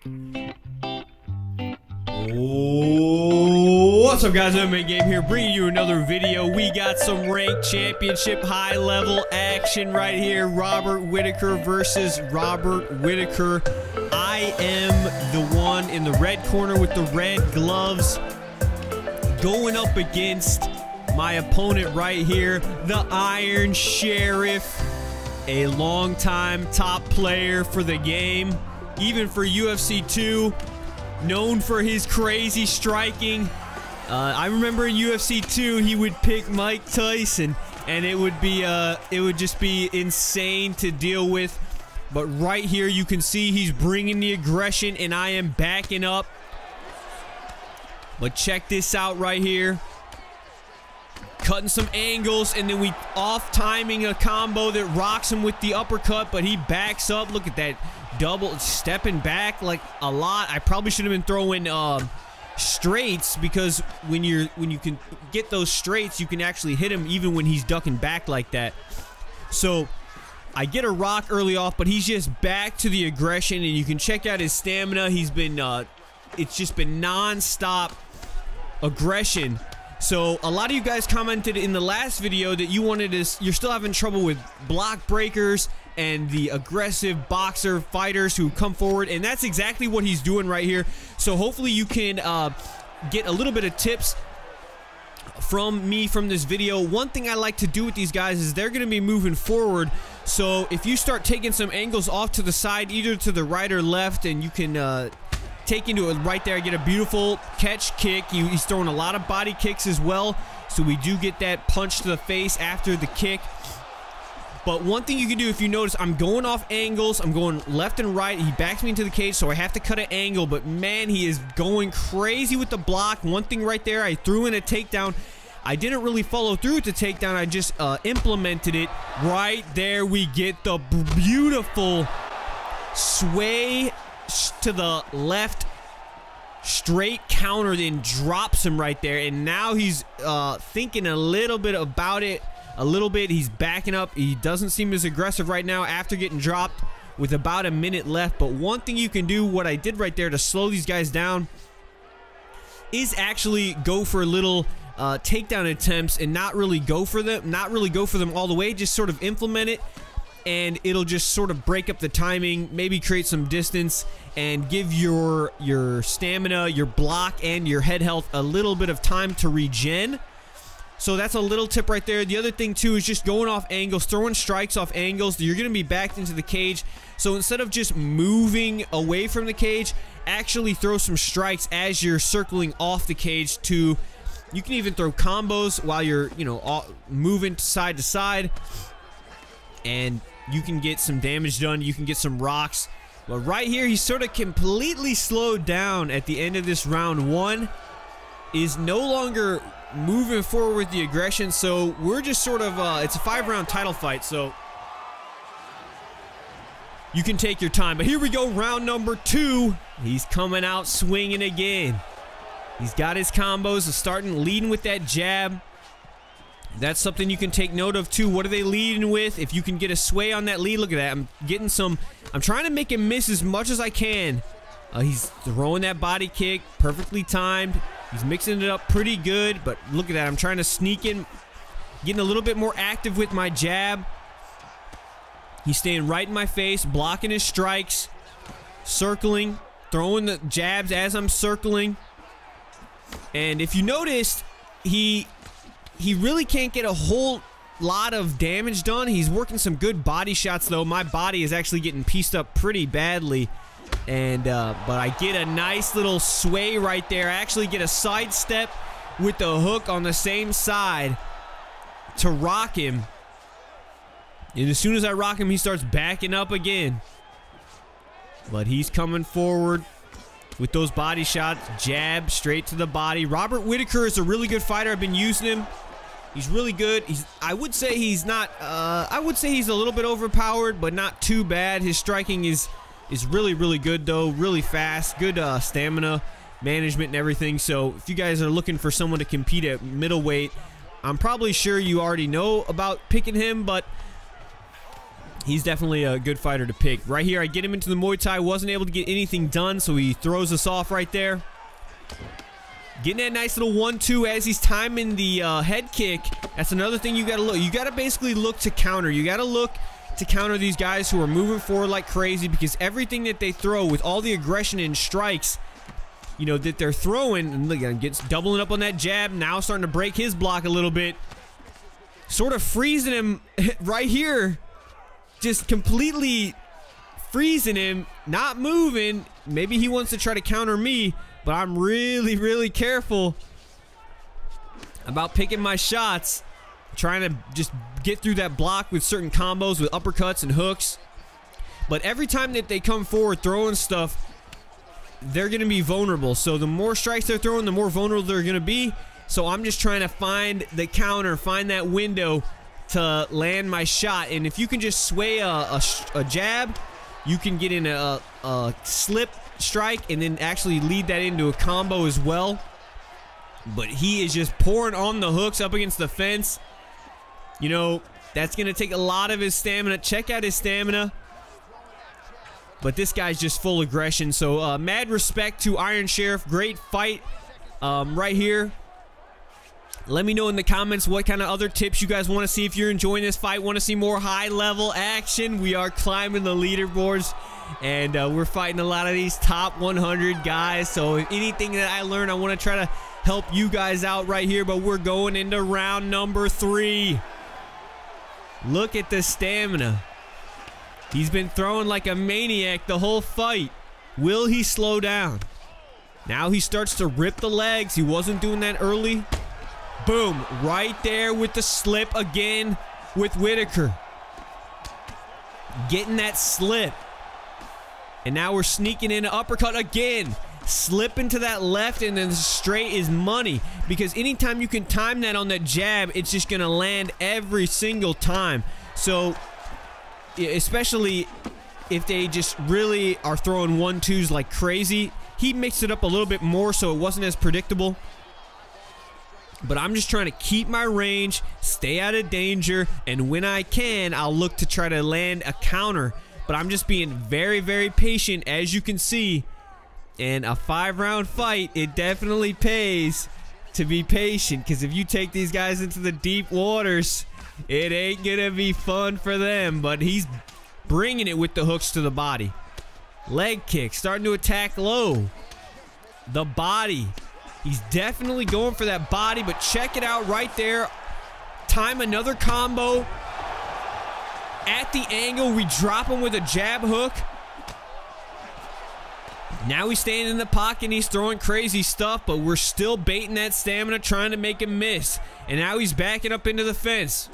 What's up, guys? MMA Game here, bringing you another video. We got some ranked championship high-level action right here. Robert Whitaker versus Robert Whitaker. I am the one in the red corner with the red gloves, going up against my opponent right here, the Iron Sheriff, a longtime top player for the game, even for UFC 2. Known for his crazy striking. I remember in UFC 2 he would pick Mike Tyson, and it would just be insane to deal with. But right here you can see he's bringing the aggression, and I am backing up. But check this out right here. Cutting some angles, and then we off-timing a combo that rocks him with the uppercut, but he backs up. Look at that. Double stepping back like a lot. I probably should have been throwing straights, because when you can get those straights, you can actually hit him even when he's ducking back like that. So I get a rock early off, but he's just back to the aggression, and you can check out his stamina. He's been it's just been non-stop aggression. So a lot of you guys commented in the last video that you're still having trouble with block breakers and the aggressive boxer fighters who come forward, and that's exactly what he's doing right here. So hopefully you can get a little bit of tips from me from this video. One thing I like to do with these guys is they're going to be moving forward. So if you start taking some angles off to the side, either to the right or left, and you can take into it right there, get a beautiful catch kick. He's throwing a lot of body kicks as well, so we do get that punch to the face after the kick. But one thing you can do, if you notice, I'm going off angles, I'm going left and right. He backs me into the cage, so I have to cut an angle, but man, he is going crazy with the block. One thing right there, I threw in a takedown. I didn't really follow through with the takedown, I just implemented it. Right there, we get the beautiful sway to the left, straight counter, then drops him right there. And now he's thinking a little bit about it. He's backing up. He doesn't seem as aggressive right now after getting dropped with about a minute left. But one thing you can do, what I did right there to slow these guys down, is actually go for little takedown attempts and not really go for them all the way. Just sort of implement it, and it'll just sort of break up the timing, maybe create some distance, and give your stamina, your block, and your head health a little bit of time to regen. So that's a little tip right there. The other thing too is just going off angles, throwing strikes off angles. You're going to be backed into the cage, so instead of just moving away from the cage, actually throw some strikes as you're circling off the cage. You can even throw combos while you're moving side to side, and you can get some damage done. You can get some rocks. But right here, he's sort of completely slowed down at the end of this round one. Is no longer moving forward with the aggression, so we're just sort of it's a 5-round title fight, so you can take your time. But here we go, round number 2. He's coming out swinging again. He's got his combos, starting leading with that jab. That's something you can take note of too. What are they leading with? If you can get a sway on that lead, look at that. I'm trying to make him miss as much as I can. He's throwing that body kick, perfectly timed. He's mixing it up pretty good, but look at that. I'm trying to sneak in, getting a little bit more active with my jab. He's staying right in my face, blocking his strikes, circling, throwing the jabs as I'm circling. And if you noticed, he really can't get a whole lot of damage done. He's working some good body shots, though. My body is actually getting pieced up pretty badly. And but I get a nice little sway right there. I actually get a sidestep with the hook on the same side to rock him. And as soon as I rock him, he starts backing up again. But he's coming forward with those body shots, jab straight to the body. Robert Whitaker is a really good fighter. I've been using him. He's really good. I would say he's not. I would say he's a little bit overpowered, but not too bad. His striking is really, really good, though. Really fast. Good stamina management and everything. So if you guys are looking for someone to compete at middleweight, I'm probably sure you already know about picking him, but He's definitely a good fighter to pick. Right here, I get him into the Muay Thai. Wasn't able to get anything done, so he throws us off right there. Getting that nice little 1-2 as he's timing the head kick. That's another thing you got to look. You got to basically look to counter. You got to look to counter these guys who are moving forward like crazy, because everything that they throw with all the aggression and strikes, you know, that they're throwing, and look, gets doubling up on that jab. Now starting to break his block a little bit. Sort of freezing him right here. Just completely freezing him, not moving. Maybe he wants to try to counter me, but I'm really, really careful about picking my shots, trying to just get through that block with certain combos, with uppercuts and hooks. But every time that they come forward throwing stuff, they're going to be vulnerable. So the more strikes they're throwing, the more vulnerable they're going to be. So I'm just trying to find the counter, find that window to land my shot. And if you can just sway a jab, you can get in a slip strike and then actually lead that into a combo as well. But he is just pouring on the hooks up against the fence. You know, that's going to take a lot of his stamina. Check out his stamina. But this guy's just full aggression. So mad respect to Iron Sheriff. Great fight right here. Let me know in the comments what kind of other tips you guys want to see. If you're enjoying this fight, want to see more high-level action, we are climbing the leaderboards, and we're fighting a lot of these top 100 guys. So if anything that I learn, I want to try to help you guys out right here. But we're going into round number 3. Look at the stamina. He's been throwing like a maniac the whole fight. Will he slow down? Now he starts to rip the legs. He wasn't doing that early. Boom, right there with the slip again with Whitaker. Getting that slip. And now we're sneaking in an uppercut again. Slipping to that left, and then the straight is money. Because anytime you can time that on that jab, it's just going to land every single time. So, especially if they just really are throwing 1-2s like crazy. He mixed it up a little bit more so it wasn't as predictable. But I'm just trying to keep my range, stay out of danger, and when I can, I'll look to try to land a counter. But I'm just being very, very patient, as you can see. And a 5-round fight, it definitely pays to be patient, because if you take these guys into the deep waters, it ain't gonna be fun for them. But he's bringing it with the hooks to the body. Leg kick, starting to attack low. The body. He's definitely going for that body, but check it out right there. Time another combo. At the angle, we drop him with a jab hook. Now he's staying in the pocket and he's throwing crazy stuff, but we're still baiting that stamina, trying to make him miss. And now he's backing up into the fence.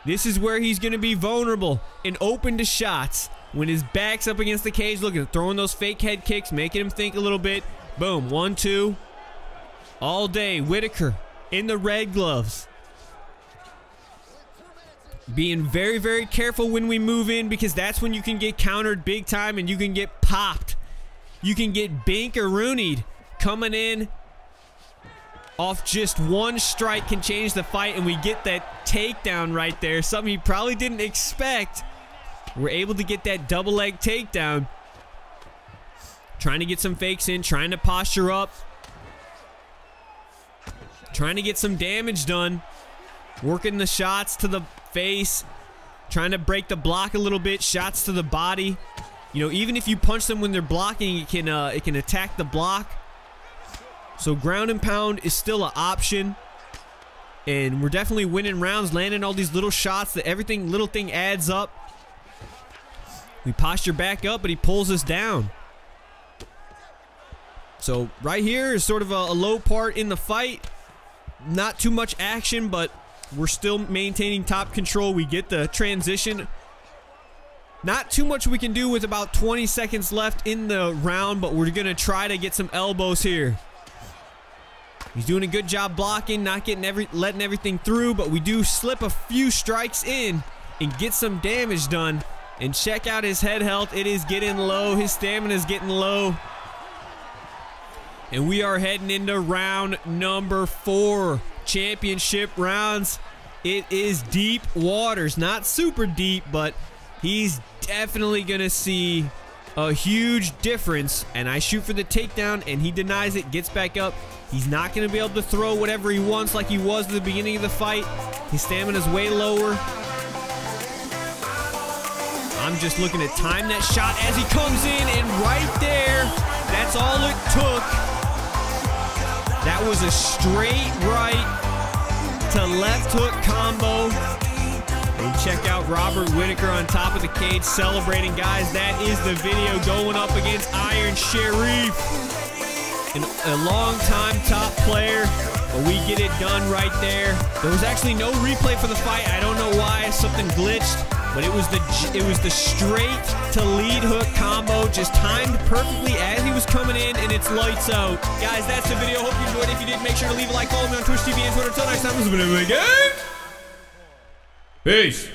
This is where he's going to be vulnerable and open to shots. When his back's up against the cage, look at throwing those fake head kicks, making him think a little bit. Boom, 1-2. All day, Whitaker in the red gloves. Being very, very careful when we move in, because that's when you can get countered big time and you can get popped. You can get Banker-Rooney'd. Coming in off just one strike can change the fight, and we get that takedown right there. Something you probably didn't expect. We're able to get that double leg takedown. Trying to get some fakes in, trying to posture up. Trying to get some damage done. Working the shots to the face. Trying to break the block a little bit. Shots to the body. You know, even if you punch them when they're blocking, it can attack the block. So ground and pound is still an option. And we're definitely winning rounds, landing all these little shots that little thing adds up. We posture back up, but he pulls us down. So right here is sort of a low part in the fight. Not too much action, but we're still maintaining top control. We get the transition. Not too much we can do with about 20 seconds left in the round, but we're going to try to get some elbows here. He's doing a good job blocking, not getting letting everything through, but we do slip a few strikes in and get some damage done. And check out his head health. It is getting low. His stamina is getting low. And we are heading into round number 4. Championship rounds. It is deep waters. Not super deep, but he's definitely going to see a huge difference. And I shoot for the takedown, and he denies it, gets back up. He's not going to be able to throw whatever he wants like he was at the beginning of the fight. His stamina's way lower. I'm just looking to time that shot as he comes in, and right there, that's all it took. That was a straight right to left hook combo. And check out Robert Whitaker on top of the cage celebrating. Guys, that is the video going up against Iron Sharif. A long-time top player, but we get it done right there. There was actually no replay for the fight. I don't know why. Something glitched, but it was the straight to lead hook combo, just timed perfectly as he was coming in, and it's lights out. Guys, that's the video. Hope you enjoyed. If you did, make sure to leave a like. Follow me on Twitch TV and Twitter. Until next time, this has been a game. Peace.